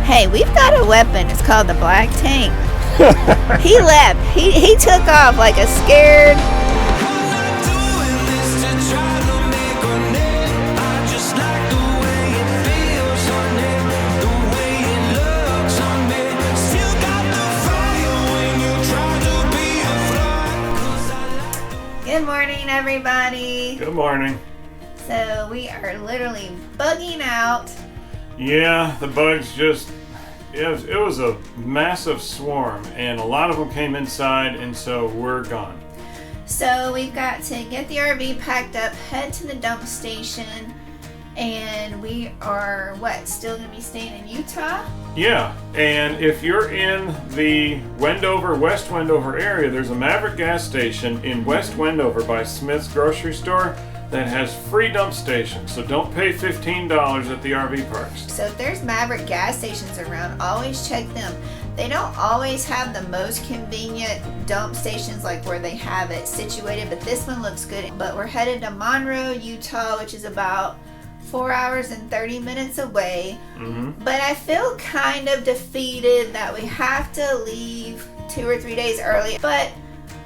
Hey, we've got a weapon. It's called the black tank. He left. He took off like a scared. Good morning, everybody. Good morning. So we are literally bugging out. Yeah, the bugs just, it was a massive swarm, and a lot of them came inside, and so we're gone. So we've got to get the RV packed up, head to the dump station, and we are, still going to be staying in Utah? Yeah, and if you're in the West Wendover area, there's a Maverick gas station in West Wendover by Smith's grocery store that has free dump stations, so don't pay $15 at the RV parks. So if there's Maverick gas stations around, always check them. They don't always have the most convenient dump stations like where they have it situated, but this one looks good. But we're headed to Monroe, Utah, which is about 4 hours and 30 minutes away. But I feel kind of defeated that we have to leave 2 or 3 days early. But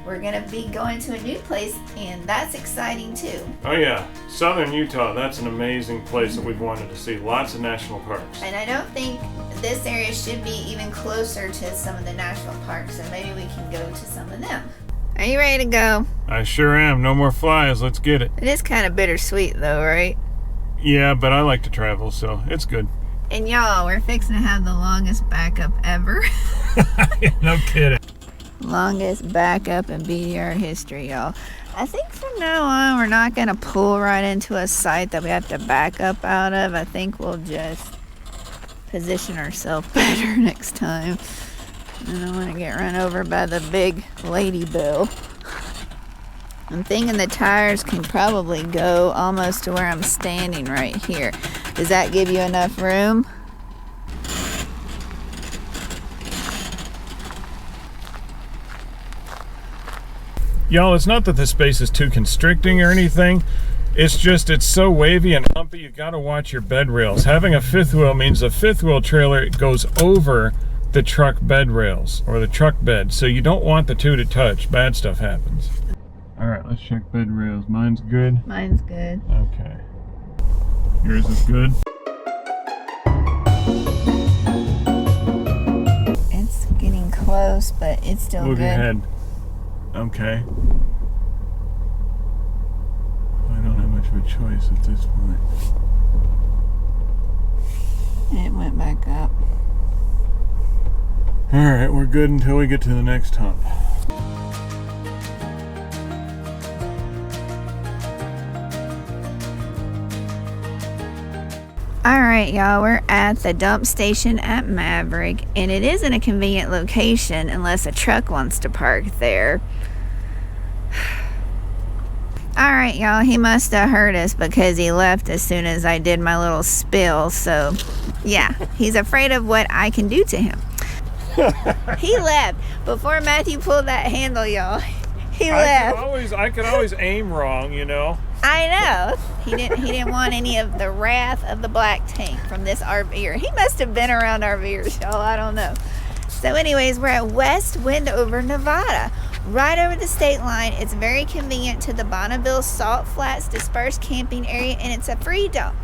we're going to be going to a new place, and that's exciting too. Oh yeah, southern Utah, that's an amazing place that we've wanted to see. Lots of national parks. And I don't think this area should be even closer to some of the national parks, so maybe we can go to some of them. Are you ready to go? I sure am. No more flies. Let's get it. It is kind of bittersweet though, right? Yeah, but I like to travel, so it's good. And y'all, we're fixing to have the longest backup ever. No kidding. Longest backup in BDR history, y'all. I think from now on, we're not going to pull right into a site that we have to back up out of. I think we'll just position ourselves better next time. I don't want to get run over by the big lady bill. I'm thinking the tires can probably go almost to where I'm standing right here. Does that give you enough room? Y'all, it's not that the space is too constricting or anything. It's just, it's so wavy and humpy, you gotta watch your bed rails. Having a fifth wheel means a fifth wheel trailer goes over the truck bed rails, or the truck bed, so you don't want the two to touch. Bad stuff happens. All right, let's check bed rails. Mine's good? Mine's good. Okay. Yours is good? It's getting close, but it's still Move good. your head. Okay. I don't have much of a choice at this point. It went back up. Alright, we're good until we get to the next hump. Alright, y'all, we're at the dump station at Maverick, and it isn't a convenient location unless a truck wants to park there. Alright, y'all, he must have heard us because he left as soon as I did my little spill, so yeah, he's afraid of what I can do to him. He left before Matthew pulled that handle, y'all. He left. I could always aim wrong, you know. I know. He didn't want any of the wrath of the black tank from this RVer. He must have been around RVers, y'all. I don't know. So anyways, we're at West Wendover, Nevada, right over the state line. It's very convenient to the Bonneville Salt Flats dispersed camping area, and it's a free dump.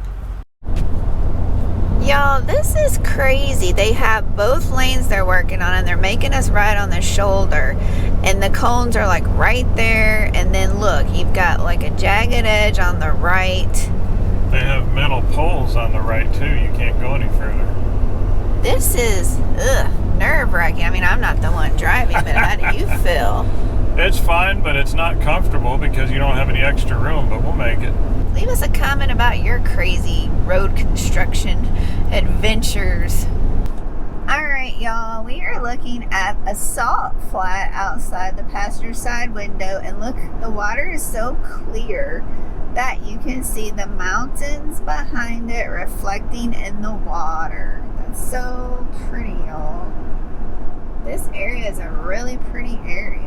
Y'all, this is crazy. They have both lanes they're working on, and they're making us ride on the shoulder, and the cones are like right there, and then look, you've got like a jagged edge on the right. They have metal poles on the right too. You can't go any further. This is nerve-wracking. I mean, I'm not the one driving, but how do you feel? It's fine, but it's not comfortable because you don't have any extra room, but we'll make it. Leave us a comment about your crazy road construction adventures. Alright, y'all, we are looking at a salt flat outside the passenger side window, and look, the water is so clear that you can see the mountains behind it reflecting in the water. That's so pretty, y'all. This area is a really pretty area.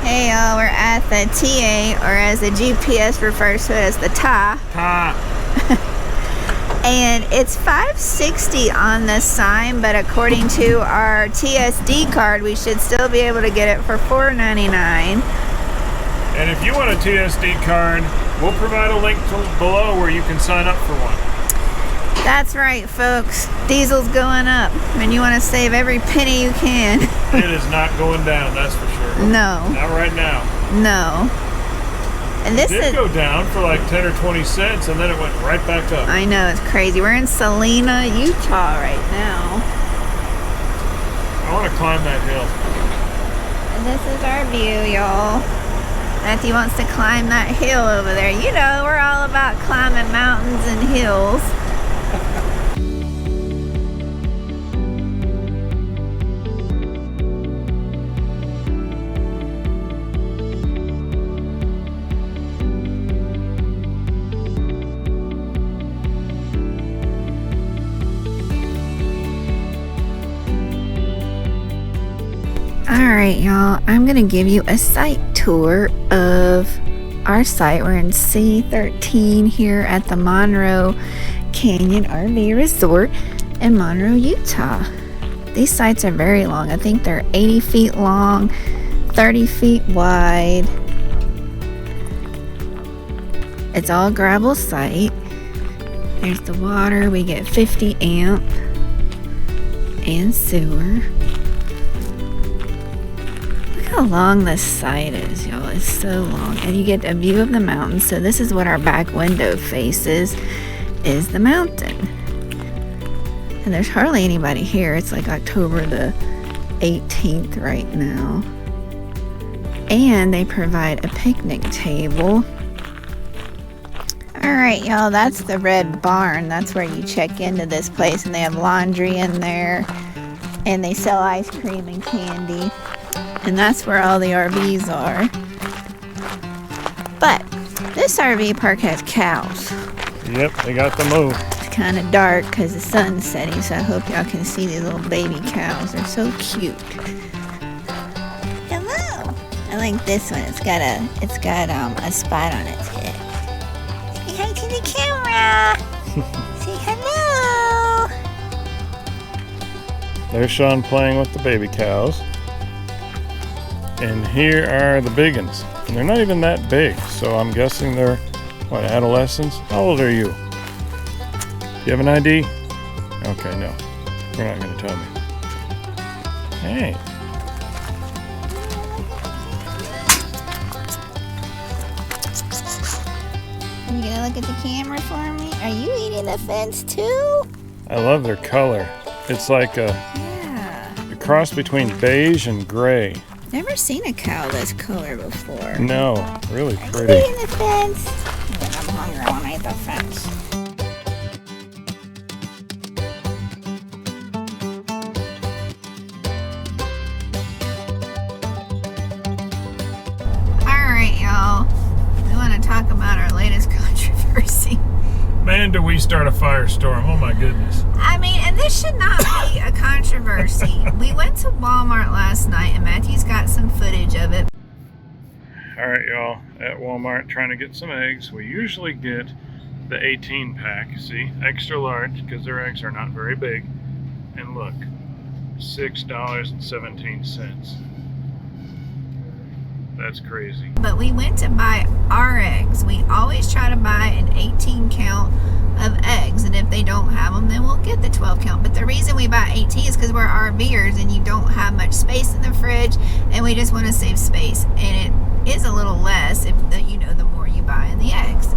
Hey y'all, we're at at the TA, or as the GPS refers to it as the TA. And it's $5.60 on the sign, but according to our TSD card, we should still be able to get it for $4.99. And if you want a TSD card, we'll provide a link below where you can sign up for one. That's right, folks. Diesel's going up, and you want to save every penny you can. It is not going down, that's for sure. No. Not right now. No. And this It did go down for like 10 or 20 cents, and then it went right back up. I know, it's crazy. We're in Salina, Utah right now. I want to climb that hill. And this is our view, y'all. Matthew wants to climb that hill over there. You know, we're all about climbing mountains and hills. Alright, y'all, I'm going to give you a site tour of our site. We're in C13 here at the Monroe Canyon RV Resort in Monroe, Utah. These sites are very long. I think they're 80 feet long, 30 feet wide. It's all gravel site. There's the water. We get 50 amp and sewer. How long this site is, y'all. It's so long, and you get a view of the mountains. So this is what our back window faces, is the mountain. And there's hardly anybody here. It's like October the 18th right now, and they provide a picnic table. All right, y'all, that's the Red Barn. That's where you check into this place, and they have laundry in there, and they sell ice cream and candy. And that's where all the RVs are. But this RV park has cows. Yep, they got the move. It's kind of dark because the sun's setting, so I hope y'all can see these little baby cows. They're so cute. Hello. I like this one. It's got a spot on its head. Say hi to the camera. Say hello. There's Sean playing with the baby cows. And here are the big ones. And they're not even that big, so I'm guessing they're, what, adolescents? How old are you? Do you have an ID? Okay, no. You're not going to tell me. Hey. Are you going to look at the camera for me? Are you eating the fence too? I love their color. It's like a cross between beige and gray. Never seen a cow this color before. No, really pretty. Are you eating the fence? Yeah, I'm hungry. I want to eat the fence. Alright, y'all. We want to talk about our latest controversy. Man, do we start a firestorm. Oh my goodness. I mean, and this should not be a controversy. We went to Walmart last night, and Matthew's got some footage of it. Alright, y'all. At Walmart trying to get some eggs. We usually get the 18 pack. See? Extra large, because their eggs are not very big. And look. $6.17. That's crazy. But we went to buy our eggs. We always try to buy an 18 count of eggs, and if they don't have them, then we'll get the 12 count. But the reason we buy 18 is because we're RVers and you don't have much space in the fridge, and we just want to save space. And it is a little less if the more you buy in the eggs.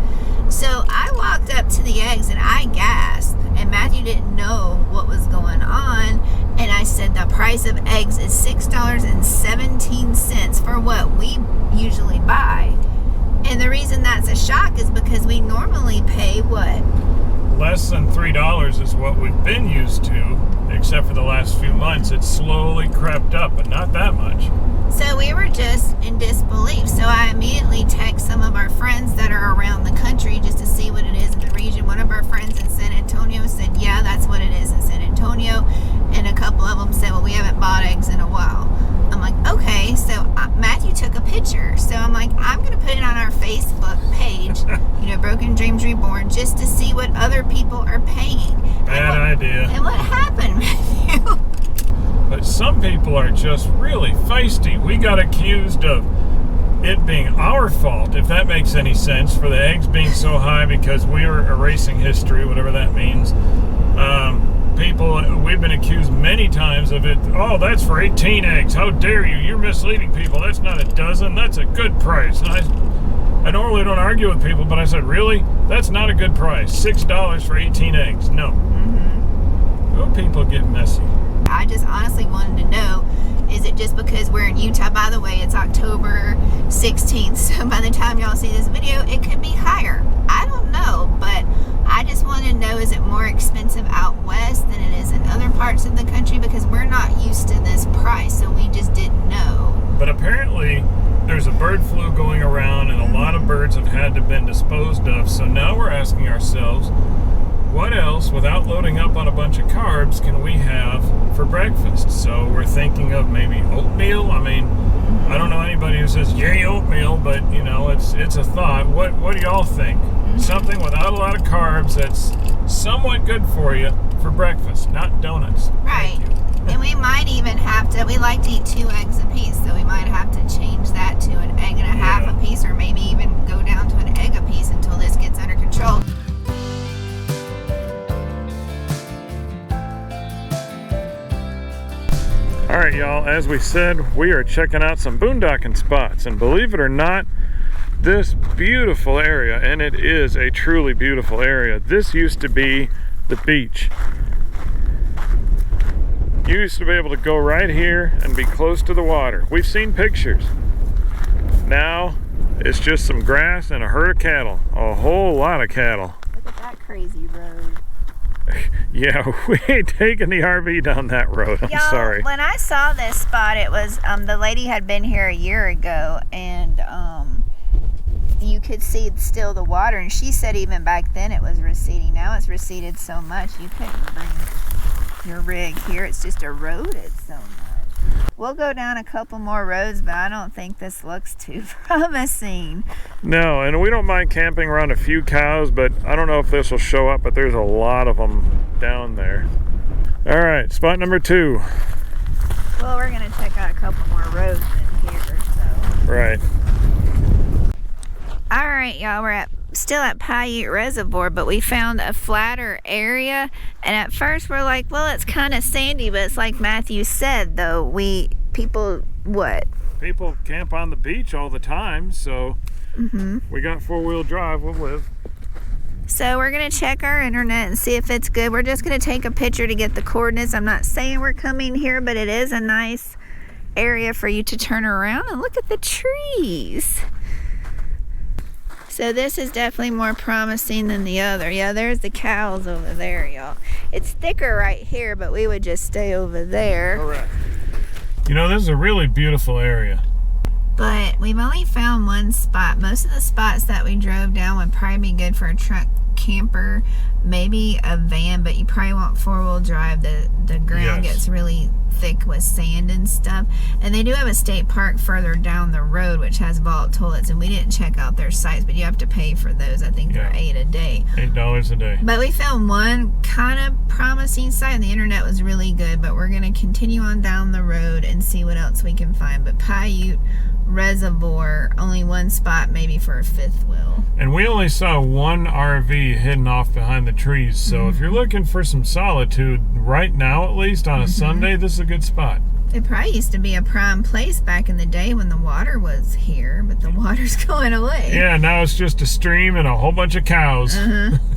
So I walked up to the eggs and I gasped, and Matthew didn't know what was going on. And I said the price of eggs is $6.17 for what we usually buy. And the reason that's a shock is because we normally pay what? Less than $3 is what we've been used to, except for the last few months. It's slowly crept up, but not that much. So we were just in disbelief. So I immediately text some of our friends that are around the country just to see what it is in the region. One of our friends in San Antonio said, yeah, that's what it is in San Antonio. And a couple of them said, well, we haven't bought eggs in a while. I'm like, okay. So Matthew took a picture. So I'm like, Dreams Reborn just to see what other people are paying. Bad idea. And what happened, Matthew? But some people are just really feisty. We got accused of it being our fault, if that makes any sense, for the eggs being so high because we were erasing history, whatever that means. We've been accused many times of it. Oh, that's for 18 eggs. How dare you? You're misleading people. That's not a dozen. That's a good price. And I normally don't argue with people, but I said, really? That's not a good price. $6 for 18 eggs. No. Mm-hmm. Oh, people get messy. I just honestly wanted to know, is it just because we're in Utah? By the way, it's October 16th, so by the time y'all see this video, it could be higher. I don't know, but I just want to know, is it more expensive out west than it is in other parts of the country? Because we're not used to this price, so we just didn't know. But apparently there's a bird flu going around and a lot of birds have had to been disposed of. So now we're asking ourselves, what else, without loading up on a bunch of carbs, can we have for breakfast? So we're thinking of maybe oatmeal. I mean, I don't know anybody who says, yay, oatmeal, but, you know, it's a thought. What do y'all think? Something without a lot of carbs that's somewhat good for you for breakfast, not donuts. Right. And we might even have to, we like to eat 2 eggs a piece, so we might have to change that to an egg and a half a piece, or maybe even go down to an egg a piece until this gets under control. All right, y'all, as we said, we are checking out some boondocking spots, and believe it or not, this beautiful area, and it is a truly beautiful area. This used to be the beach. You used to be able to go right here and be close to the water. We've seen pictures. Now it's just some grass and a herd of cattle, a whole lot of cattle. Look at that crazy road. Yeah, we ain't taking the RV down that road. I'm sorry. When I saw this spot, it was the lady had been here a year ago, and you could see still the water, and she said even back then it was receding. Now it's receded so much you couldn't bring your rig here. It's just eroded so much. We'll go down a couple more roads, but I don't think this looks too promising. No, and we don't mind camping around a few cows, but I don't know if this will show up, but there's a lot of them down there. All right, spot number 2. Well, we're gonna check out a couple more roads in here, so. Right. All right, y'all, we're still at Paiute Reservoir, but we found a flatter area, and at first we're like, well, it's kind of sandy, but it's like Matthew said, though, people camp on the beach all the time, so we got 4-wheel drive, we'll live. So we're gonna check our internet and see if it's good. We're just gonna take a picture to get the coordinates. I'm not saying we're coming here, but it is a nice area for you to turn around and look at the trees. So this is definitely more promising than the other. Yeah, there's the cows over there, y'all. It's thicker right here, but we would just stay over there. Correct. You know, this is a really beautiful area. But we've only found one spot. Most of the spots that we drove down would probably be good for a truck camper, maybe a van, but you probably want 4-wheel drive. The ground gets really thick with sand and stuff. And they do have a state park further down the road which has vault toilets, and we didn't check out their sites, but you have to pay for those. I think they're $8 a day. $8 a day. But we found one kind of promising site, and the internet was really good, but we're going to continue on down the road and see what else we can find. But Paiute Reservoir, only one spot maybe for a 5th wheel. And we only saw one RV hidden off behind the trees, so if you're looking for some solitude right now, at least on a Sunday, this is a good spot. It probably used to be a prime place back in the day when the water was here, but the water's going away. Yeah, now it's just a stream and a whole bunch of cows. Alright,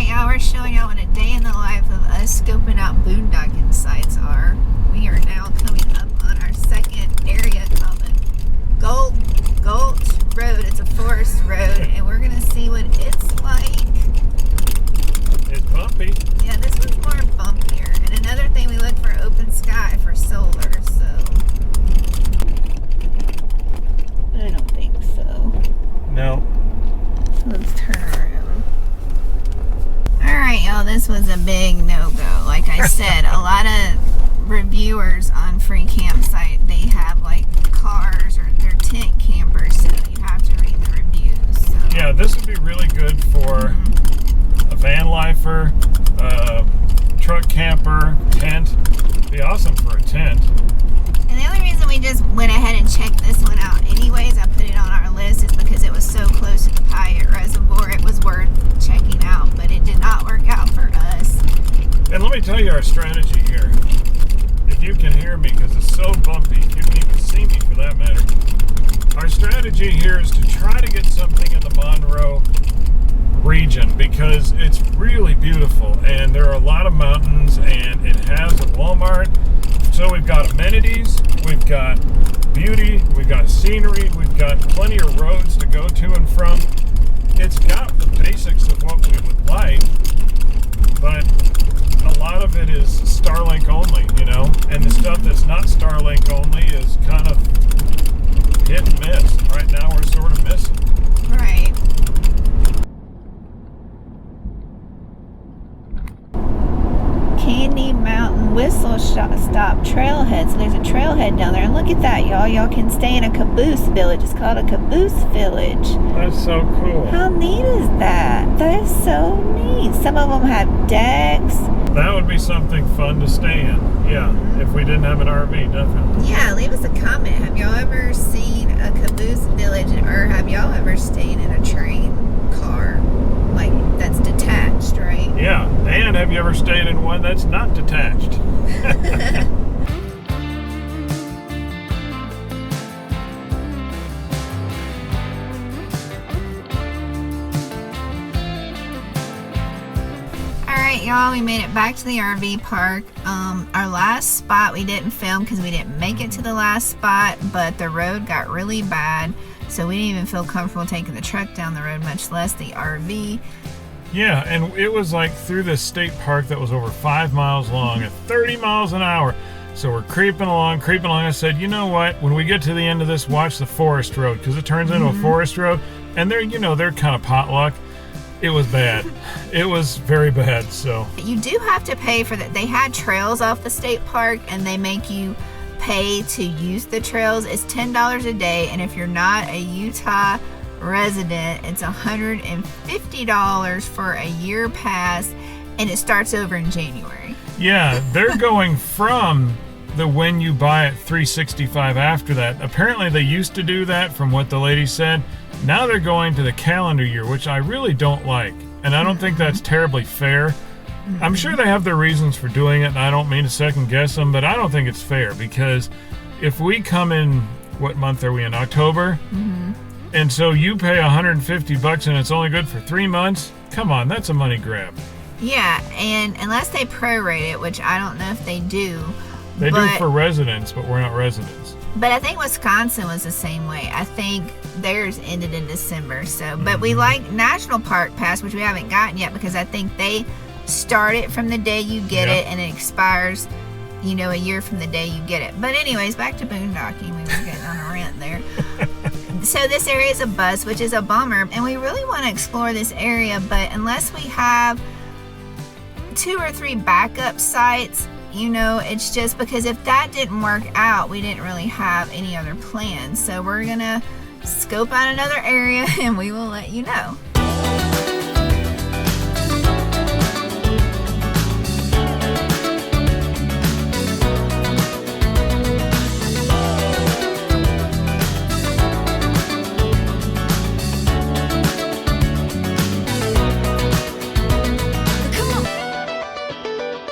y'all, we're showing y'all what a day in the life of us scoping out boondocking sites are. We are now coming up on our second area called the Gulch Road. It's a forest road, and we're going to see what it's like. It's bumpy. Yeah, this one's more bumpier. And another thing, we look for open sky for solar, so. I don't think so. No. So let's turn around. Alright, y'all, this was a big no-go. Like I said, a lot of reviewers on Free Campsite, they have like cars or they're tent campers, so really good for a van lifer, truck camper, tent. Be awesome for a tent. And the only reason we just went ahead and checked this one out anyways, I put it on our list, is because it was so close to the Paiute Reservoir. It was worth checking out, but it did not work out for us. And let me tell you our strategy here. If you can hear me, because it's so bumpy, you can even see me for that matter. Our strategy here is to try to get something in the Monroe region because it's really beautiful and there are a lot of mountains and it has a Walmart. So we've got amenities, we've got beauty, we've got scenery, we've got plenty of roads to go to and from. It's got the basics of what we would like, but a lot of it is Starlink only, you know, and the stuff that's not Starlink only is kind of hit and miss. Right now we're sort of missing. Right. Candy Mountain Whistle Stop Trailhead. So there's a trailhead down there. And look at that, y'all. Y'all can stay in a caboose village. It's called a caboose village. That's so cool. How neat is that? That is so neat. Some of them have decks. That would be something fun to stay in. Yeah, if we didn't have an RV, definitely. Yeah, leave us a comment. Have y'all ever seen a caboose village, or have y'all ever stayed in a train car? Like, that's detached, right? Yeah, and have you ever stayed in one that's not detached? Alright, y'all, we made it back to the RV park. Our last spot we didn't film because we didn't make it to the last spot, but the road got really bad, so we didn't even feel comfortable taking the truck down the road, much less the RV. Yeah, and it was like through this state park that was over 5 miles long at 30 miles an hour. So we're creeping along. I said, you know what? When we get to the end of this, watch the forest road, because it turns into a forest road. And they're, you know, they're kind of potluck. It was bad. It was very bad, so. You do have to pay for that. They had trails off the state park, and they make you pay to use the trails. It's $10 a day, and if you're not a Utah resident, it's $150 for a year pass, and it starts over in January. Yeah, they're going from the when you buy it 365 after that. Apparently they used to do that from what the lady said. Now they're going to the calendar year, which I really don't like, and I don't think that's terribly fair. I'm sure they have their reasons for doing it, and I don't mean to second guess them, but I don't think it's fair, because if we come in, what month are we in, October? And so you pay $150 and it's only good for 3 months? Come on, that's a money grab. Yeah, and unless they prorate it, which I don't know if they do. They do for residents, but we're not residents. But I think Wisconsin was the same way. I think theirs ended in December. So, but we like National Park Pass, which we haven't gotten yet, because I think they start it from the day you get it, and it expires, you know, a year from the day you get it. But anyways, back to boondocking. We were getting on a rant there. So this area is a bust, which is a bummer, and we really want to explore this area, but unless we have 2 or 3 backup sites, you know, it's just because if that didn't work out, we didn't really have any other plans. So we're gonna scope out another area and we will let you know.